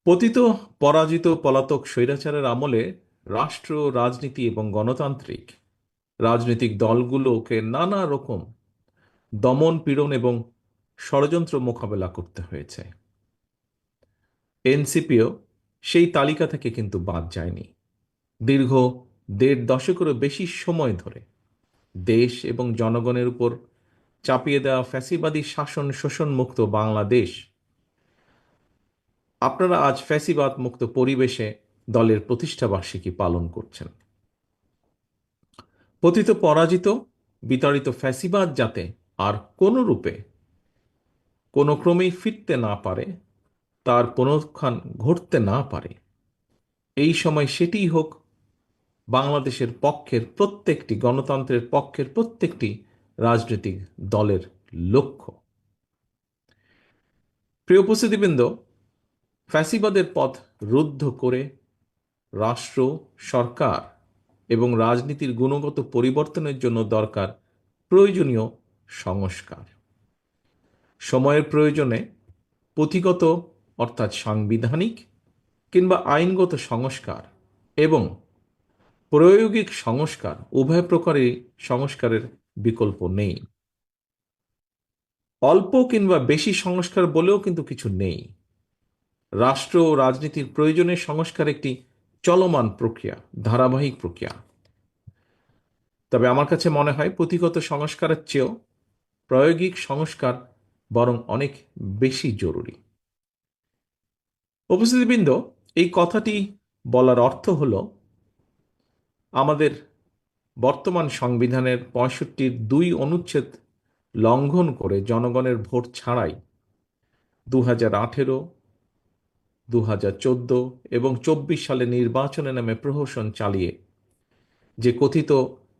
পতিত পরাজিত পলাতক স্বৈরাচারের আমলে রাষ্ট্র রাজনীতি এবং গণতান্ত্রিক রাজনৈতিক দলগুলোকে নানা রকম দমন পীড়ন এবং ষড়যন্ত্র মোকাবেলা করতে হয়েছে। এনসিপিও সেই তালিকা থেকে কিন্তু বাদ যায়নি। দীর্ঘ ১.৫ দশকেরও বেশি সময় ধরে দেশ এবং জনগণের উপর চাপিয়ে দেওয়া ফ্যাসিবাদী শাসন শোষণ মুক্ত বাংলাদেশ, আপনারা আজ ফ্যাসিবাদ মুক্ত পরিবেশে দলের প্রতিষ্ঠাবার্ষিকী পালন করছেন। পতিত পরাজিত বিতাড়িত ফ্যাসিবাদ যাতে আর কোনো রূপে কোনো ক্রমেই ফিরতে না পারে, তার পুনরুত্থান ঘটতে না পারে, এই সময় সেটিই হোক বাংলাদেশের পক্ষের প্রত্যেকটি গণতন্ত্রের পক্ষের প্রত্যেকটি রাজনৈতিক দলের লক্ষ্য। প্রিয় উপস্থিতিবৃন্দ, ফ্যাসিবাদের পথ রুদ্ধ করে রাষ্ট্র, সরকার এবং রাজনীতির গুণগত পরিবর্তনের জন্য দরকার প্রয়োজনীয় সংস্কার। সময়ের প্রয়োজনে পুঁথিগত অর্থাৎ সাংবিধানিক কিংবা আইনগত সংস্কার এবং প্রায়োগিক সংস্কার উভয় প্রকারের সংস্কারের বিকল্প নেই। অল্প কিংবা বেশি সংস্কার বলেও কিন্তু কিছু নেই। রাষ্ট্র ও রাজনীতির প্রয়োজনে সংস্কার একটি চলমান প্রক্রিয়া, ধারাবাহিক প্রক্রিয়া। তবে আমার কাছে মনে হয় পুঁথিগত সংস্কারের চেয়েও প্রায়োগিক সংস্কার বরং অনেক বেশি জরুরি। উপস্থিতিবৃন্দ, এই কথাটি বলার অর্থ হল আমাদের বর্তমান সংবিধানের ৬৫-২ অনুচ্ছেদ লঙ্ঘন করে জনগণের ভোট ছাড়াই ২০১৮, ২০১৪ এবং ২৪ সালে নির্বাচনে নামে প্রহসন চালিয়ে যে কথিত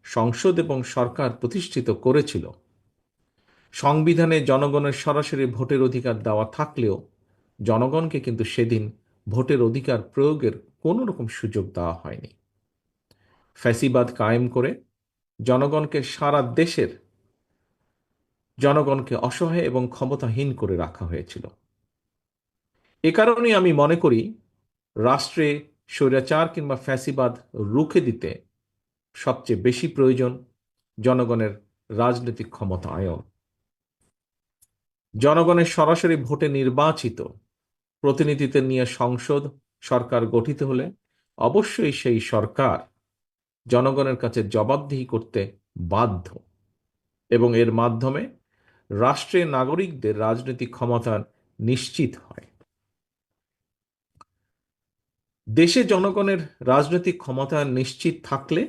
সংসদ এবং সরকার প্রতিষ্ঠিত করেছিল, সংবিধানে জনগণের সরাসরি ভোটের অধিকার দেওয়া থাকলেও জনগণকে কিন্তু সেদিন ভোটের অধিকার প্রয়োগের কোনো রকম সুযোগ দেওয়া হয়নি। ফ্যাসিবাদ কায়েম করে জনগণকে সারা দেশের জনগণকে অসহায় এবং ক্ষমতাহীন করে রাখা হয়েছিল। এ কারণেই আমি মনে করি রাষ্ট্রে স্বৈরাচার কিংবা ফ্যাসিবাদ রুখে দিতে সবচেয়ে বেশি প্রয়োজন জনগণের রাজনৈতিক ক্ষমতায়ন। জনগণের সরাসরি ভোটে নির্বাচিত প্রতিনিধিদের নিয়ে সংসদ সরকার গঠিত হলে অবশ্যই সেই সরকার জনগণের কাছে জবাবদিহি করতে বাধ্য এবং এর মাধ্যমে রাষ্ট্রের নাগরিকদের রাজনৈতিক ক্ষমতা নিশ্চিত হয়। দেশে জনগণের রাজনৈতিক ক্ষমতা নিশ্চিত থাকলে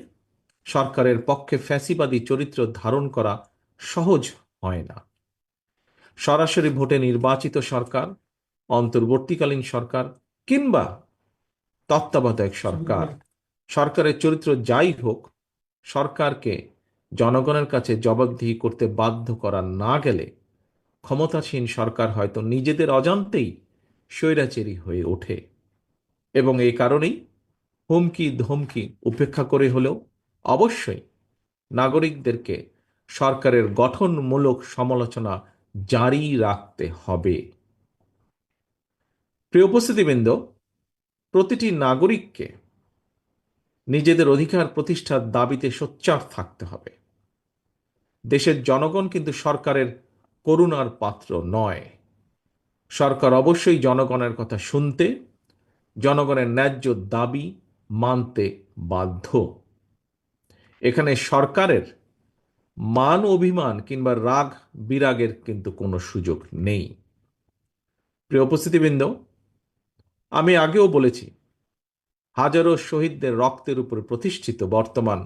সরকারের পক্ষে ফ্যাসিবাদী চরিত্র ধারণ করা সহজ হয় না। সরাসরি ভোটে নির্বাচিত সরকার, অন্তর্বর্তীকালীন সরকার কিংবা তত্ত্বাবধায়ক সরকার, সরকারের চরিত্র যাই হোক, সরকারকে জনগণের কাছে জবাবদিহি করতে বাধ্য করা না গেলে ক্ষমতাসীন সরকার হয়তো নিজেদের অজান্তেই স্বৈরাচারী হয়ে ওঠে এবং এই কারণেই হুমকি ধমকি উপেক্ষা করে হলেও অবশ্যই নাগরিকদেরকে সরকারের গঠনমূলক সমালোচনা জারি রাখতে হবে। প্রিয় উপস্থিতিবৃন্দ, প্রতিটি নাগরিককে নিজেদের অধিকার প্রতিষ্ঠার দাবিতে সোচ্চার থাকতে হবে। দেশের জনগণ কিন্তু সরকারের করুণার পাত্র নয়। সরকার অবশ্যই জনগণের কথা শুনতে, জনগণের ন্যায্য দাবি মানতে বাধ্য। এখানে সরকারের মান অভিমান কিংবা রাগ বিরাগের কিন্তু কোনো সুযোগ নেই। প্রিয় উপস্থিতিবৃন্দ, আমি আগেও বলেছি, হাজারো শহীদদের রক্তের উপর প্রতিষ্ঠিত বর্তমান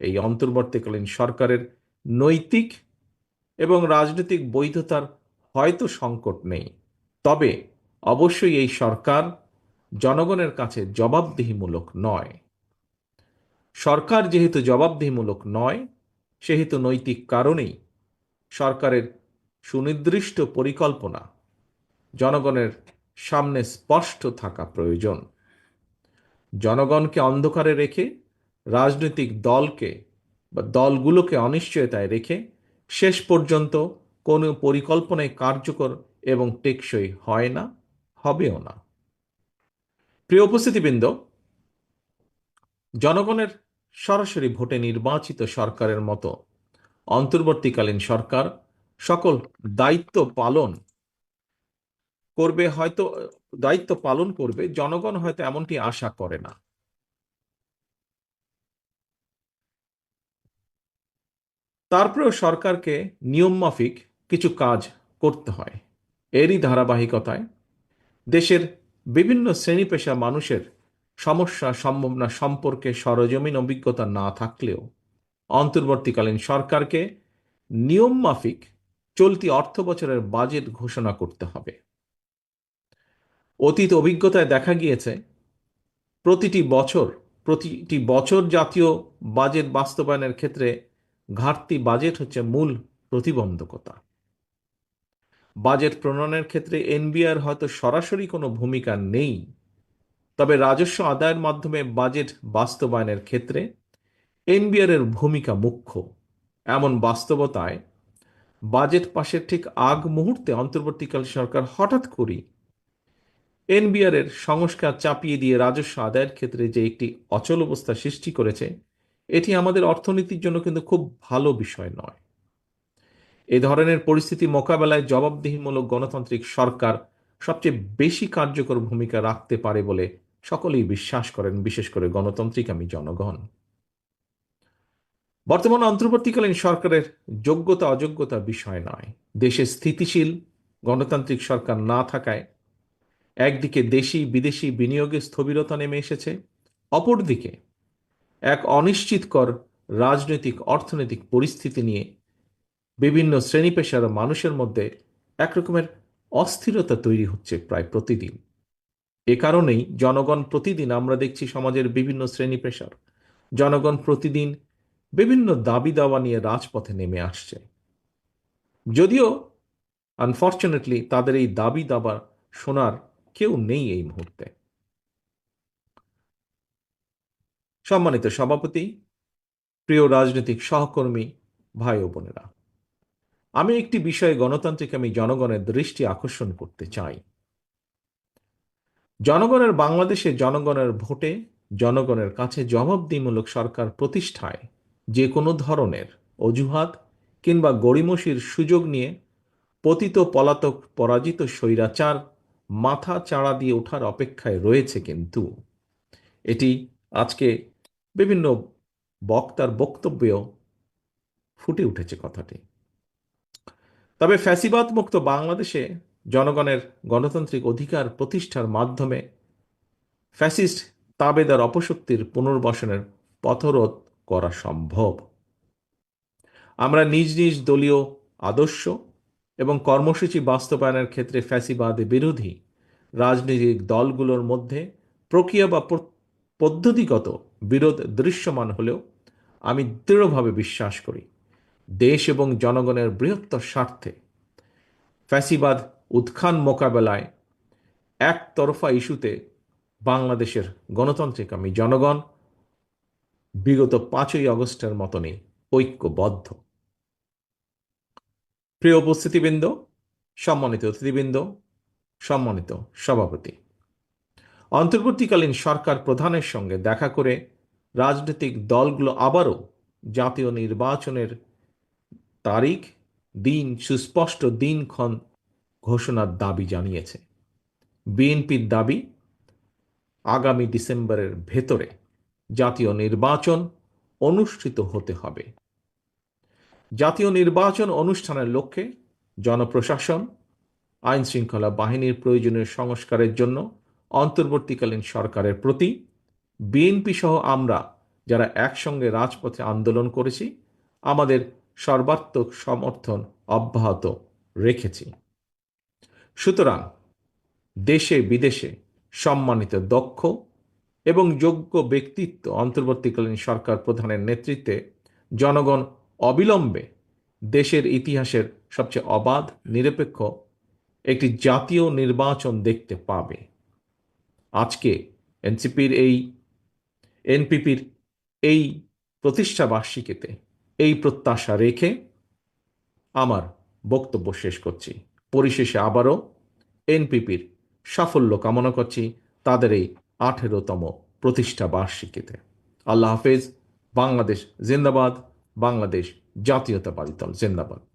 এই অন্তর্বর্তীকালীন সরকারের নৈতিক এবং রাজনৈতিক বৈধতার হয়তো সংকট নেই, তবে অবশ্যই এই সরকার জনগণের কাছে জবাবদিহিমূলক নয়। সরকার যেহেতু জবাবদিহিমূলক নয়, সেহেতু নৈতিক কারণেই সরকারের সুনির্দিষ্ট পরিকল্পনা জনগণের সামনে স্পষ্ট থাকা প্রয়োজন। জনগণকে অন্ধকারে রেখে রাজনৈতিক দলকে বা দলগুলোকে অনিশ্চয়তায় রেখে শেষ পর্যন্ত কোনো পরিকল্পনায় কার্যকর এবং টেকসই হয় না, হবেও না। প্রিয় উপস্থিতিবৃন্দ, জনগণের সরাসরি ভোটে নির্বাচিত সরকারের মতো অন্তর্বর্তীকালীন সরকার সকল দায়িত্ব পালন করবে হয়তো, দায়িত্ব পালন করবে, জনগণ হয়তো এমনটি আশা করে না। তারপরেও সরকারকে নিয়মমাফিক কিছু কাজ করতে হয়। এরই ধারাবাহিকতায় দেশের বিভিন্ন শ্রেণী পেশা মানুষের সমস্যা সম্ভাবনা সম্পর্কে সরজমিন অভিজ্ঞতা না থাকলেও অন্তর্বর্তীকালীন সরকারকে নিয়মমাফিক চলতি অর্থ বছরের বাজেট ঘোষণা করতে হবে। অতীত অভিজ্ঞতায় দেখা গিয়েছে প্রতিটি প্রতিটি বছর জাতীয় বাজেট বাস্তবায়নের ক্ষেত্রে ঘাটতি বাজেট হচ্ছে মূল প্রতিবন্ধকতা। বাজেট প্রণয়নের ক্ষেত্রে এনবিআর হয়তো সরাসরি কোনো ভূমিকা নেই, তবে রাজস্ব আদায়ের মাধ্যমে বাজেট বাস্তবায়নের ক্ষেত্রে এনবিআর এর ভূমিকা মুখ্য। এমন বাস্তবতায় বাজেট পাশের ঠিক আগ মুহূর্তে অন্তর্বর্তীকালীন সরকার হঠাৎ করেই এনবিআর এর সংস্কার চাপিয়ে দিয়ে রাজস্ব আদায়ের ক্ষেত্রে যে একটি অচল অবস্থা সৃষ্টি করেছে, এটি আমাদের অর্থনীতির জন্য কিন্তু খুব ভালো বিষয় নয়। এ ধরনের পরিস্থিতি মোকাবেলায় জবাবদিহিমূলক গণতান্ত্রিক সরকার সবচেয়ে বেশি কার্যকর ভূমিকা রাখতে পারে বলে সকলেই বিশ্বাস করেন, বিশেষ করে গণতান্ত্রিকামী জনগণ। বর্তমান অন্তর্বর্তীকালীন সরকারের যোগ্যতা অযোগ্যতা বিষয় নয়। দেশে স্থিতিশীল গণতান্ত্রিক সরকার না থাকায় একদিকে দেশি বিদেশি বিনিয়োগে স্থবিরতা নেমে এসেছে, অপরদিকে এক অনিশ্চিতকর রাজনৈতিক অর্থনৈতিক পরিস্থিতি নিয়ে বিভিন্ন শ্রেণী পেশার মানুষের মধ্যে একরকমের অস্থিরতা তৈরি হচ্ছে প্রায় প্রতিদিন। এ কারণেই জনগণ প্রতিদিন, আমরা দেখছি সমাজের বিভিন্ন শ্রেণী পেশার জনগণ প্রতিদিন বিভিন্ন দাবি দাওয়া নিয়ে রাজপথে নেমে আসছে। যদিও আনফর্চুনেটলি তাদের এই দাবি দাবা শোনার কেউ নেই এই মুহূর্তে। সম্মানিত সভাপতি, প্রিয় রাজনৈতিক সহকর্মী, ভাই ও বোনেরা, আমি একটি বিষয়ে গণতান্ত্রিক আমি জনগণের দৃষ্টি আকর্ষণ করতে চাই। জনগণের বাংলাদেশে জনগণের ভোটে জনগণের কাছে জবাবদিহিমূলক সরকার প্রতিষ্ঠায় যে কোনো ধরনের অজুহাত কিংবা গড়িমসির সুযোগ নিয়ে পতিত পলাতক পরাজিত স্বৈরাচার মাথা চাড়া দিয়ে ওঠার অপেক্ষায় রয়েছে, কিন্তু এটি আজকে বিভিন্ন বক্তার বক্তব্যেও ফুটে উঠেছে কথাটি। তবে ফ্যাসিবাদ মুক্ত বাংলাদেশে জনগণের গণতান্ত্রিক অধিকার প্রতিষ্ঠার মাধ্যমে ফ্যাসিস্ট তাবেদার অপশক্তির পুনর্বাসনের পথরোধ করা সম্ভব। আমরা নিজ নিজ দলীয় আদর্শ এবং কর্মসূচি বাস্তবায়নের ক্ষেত্রে ফ্যাসিবাদ বিরোধী রাজনৈতিক দলগুলোর মধ্যে প্রক্রিয়া বা পদ্ধতিগত বিরোধ দৃশ্যমান হলেও আমি দৃঢ়ভাবে বিশ্বাস করি দেশ এবং জনগণের বৃহত্তর স্বার্থে ফ্যাসিবাদ উত্থান মোকাবেলায় একতরফা ইস্যুতে বাংলাদেশের গণতান্ত্রিকামী জনগণ বিগত 5ই আগস্টের মতনই ঐক্যবদ্ধ। প্রিয় উপস্থিতিবৃন্দ, সম্মানিত অতিথিবৃন্দ, সম্মানিত সভাপতি, অন্তর্বর্তীকালীন সরকার প্রধানের সঙ্গে দেখা করে রাজনৈতিক দলগুলো আবারও জাতীয় নির্বাচনের তারিখ, দিন, সুস্পষ্ট দিনক্ষণ ঘোষণার দাবি জানিয়েছে। বিএনপির দাবি আগামী ডিসেম্বরের ভেতরে জাতীয় নির্বাচন অনুষ্ঠিত হতে হবে। জাতীয় নির্বাচন অনুষ্ঠানের লক্ষ্যে জনপ্রশাসন, আইন শৃঙ্খলা বাহিনীর প্রয়োজনীয় সংস্কারের জন্য অন্তর্বর্তীকালীন সরকারের প্রতি বিএনপি সহ আমরা যারা একসঙ্গে রাজপথে আন্দোলন করেছি, আমাদের সর্বাত্মক সমর্থন অব্যাহত রেখেছি। সুতরাং দেশে বিদেশে সম্মানিত দক্ষ এবং যোগ্য ব্যক্তিত্ব অন্তর্বর্তীকালীন সরকার প্রধানের নেতৃত্বে জনগণ অবিলম্বে দেশের ইতিহাসের সবচেয়ে অবাধ, নিরপেক্ষ একটি জাতীয় নির্বাচন দেখতে পাবে। আজকে এনপিপির এই প্রতিষ্ঠা বার্ষিকীতে এই প্রত্যাশা রেখে আমার বক্তব্য শেষ করছি। পরিশেষে আবারও এনপিপির সাফল্য কামনা করছি তাদের এই 18তম প্রতিষ্ঠা বার্ষিকীতে। আল্লাহ হাফেজ। বাংলাদেশ জিন্দাবাদ। বাংলাদেশ জাতীয়তাবাদী দল জিন্দাবাদ।